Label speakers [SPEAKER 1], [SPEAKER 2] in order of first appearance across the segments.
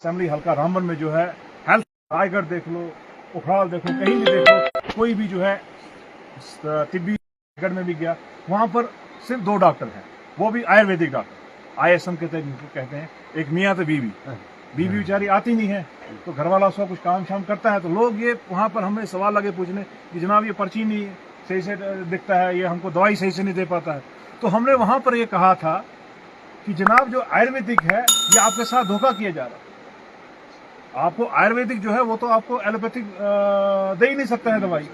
[SPEAKER 1] Assembly हल्का रामबन में जो है हेल्थ, रायगढ़ देख लो, उखराल देख लो, कहीं भी देखो, कोई भी जो है तिब्बी रायगढ़ में भी गया, वहां पर सिर्फ 2 डॉक्टर हैं, वो भी आयुर्वेदिक डॉक्टर, ISM के तहत जिनको कहते हैं, एक मियाँ तो बीवी बेचारी आती नहीं है, तो घर वाला उसका कुछ काम शाम करता है, तो लोग ये वहां पर हमें सवाल लगे पूछने कि जनाब ये पर्ची नहीं है, सही से दिखता है, ये हमको दवाई सही से नहीं दे पाता है। तो हमने वहां पर ये कहा था कि जनाब जो आयुर्वेदिक है ये आपके साथ धोखा किया जा रहा है। आपको आयुर्वेदिक जो है वो तो आपको एलोपैथिक दे ही नहीं सकता है दवाई,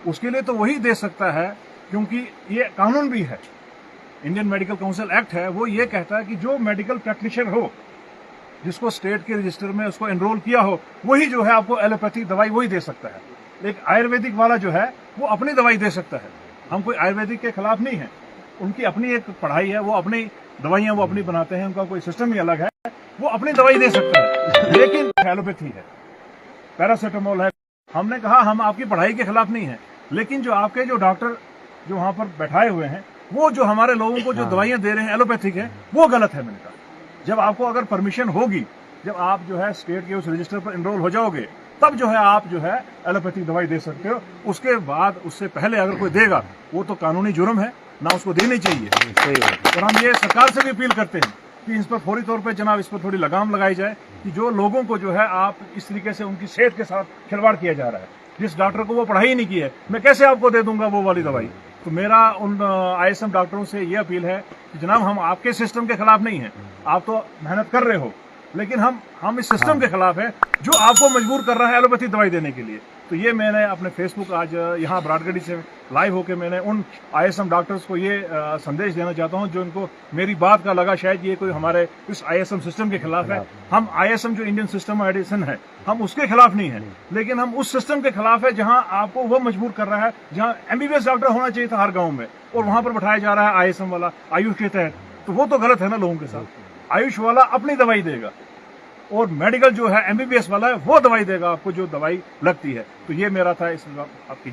[SPEAKER 1] उसके लिए तो वही दे सकता है, क्योंकि ये कानून भी है, इंडियन मेडिकल काउंसिल एक्ट है, वो ये कहता है कि जो मेडिकल प्रैक्टिशनर हो, जिसको स्टेट के रजिस्टर में उसको एनरोल किया हो, वही जो है आपको एलोपैथिक दवाई वही दे सकता है। लेकिन आयुर्वेदिक वाला जो है वो अपनी दवाई दे सकता है। हम कोई आयुर्वेदिक के खिलाफ नहीं है, उनकी अपनी एक पढ़ाई है, वो अपनी दवाइयां वो अपनी बनाते हैं, उनका कोई सिस्टम ही अलग है, वो अपनी दवाई दे सकता है। लेकिन एलोपैथी है, पैरासिटामोल है, हमने कहा हम आपकी पढ़ाई के खिलाफ नहीं है, लेकिन जो आपके जो डॉक्टर जो वहां पर बैठाए हुए हैं, वो जो हमारे लोगों को जो दवाइयां दे रहे हैं एलोपैथिक है, वो गलत है। मैंने कहा जब आपको अगर परमिशन होगी, जब आप जो है स्टेट के उस रजिस्टर पर एनरोल हो जाओगे, तब जो है आप जो है एलोपैथिक दवाई दे सकते हो। उसके बाद उससे पहले अगर कोई देगा, वो तो कानूनी जुर्म है, ना उसको देनी चाहिए। और हम ये सरकार से भी अपील करते हैं कि इस पर फौरी तौर पर जनाब इस पर थोड़ी लगाम लगाई जाए, कि जो लोगों को जो है आप इस तरीके से उनकी सेहत के साथ खिलवाड़ किया जा रहा है। जिस डॉक्टर को वो पढ़ाई नहीं की है, मैं कैसे आपको दे दूंगा वो वाली दवाई। तो मेरा उन ISM डॉक्टरों से ये अपील है कि जनाब हम आपके सिस्टम के खिलाफ नहीं है, आप तो मेहनत कर रहे हो, लेकिन हम इस सिस्टम के खिलाफ है जो आपको मजबूर कर रहा है एलोपैथी दवाई देने के लिए। तो ये मैंने अपने फेसबुक आज यहाँ ब्रॉडगढ़ी से लाइव होकर मैंने उन ISM डॉक्टर्स को ये संदेश देना चाहता हूँ, जो इनको मेरी बात का लगा शायद ये कोई हमारे इस ISM सिस्टम के खिलाफ है। हम ISM जो इंडियन सिस्टम ऑफ मेडिसिन है, हम उसके खिलाफ नहीं है, लेकिन हम उस सिस्टम के खिलाफ है जहाँ आपको वो मजबूर कर रहा है, जहाँ MBBS डॉक्टर होना चाहिए था हर गाँव में, और वहां पर बैठाया जा रहा है ISM वाला आयुष के तहत। तो वो तो गलत है ना लोगों के साथ। आयुष वाला अपनी दवाई देगा, और मेडिकल जो है MBBS वाला है वो दवाई देगा आपको जो दवाई लगती है। तो ये मेरा था इस आपकी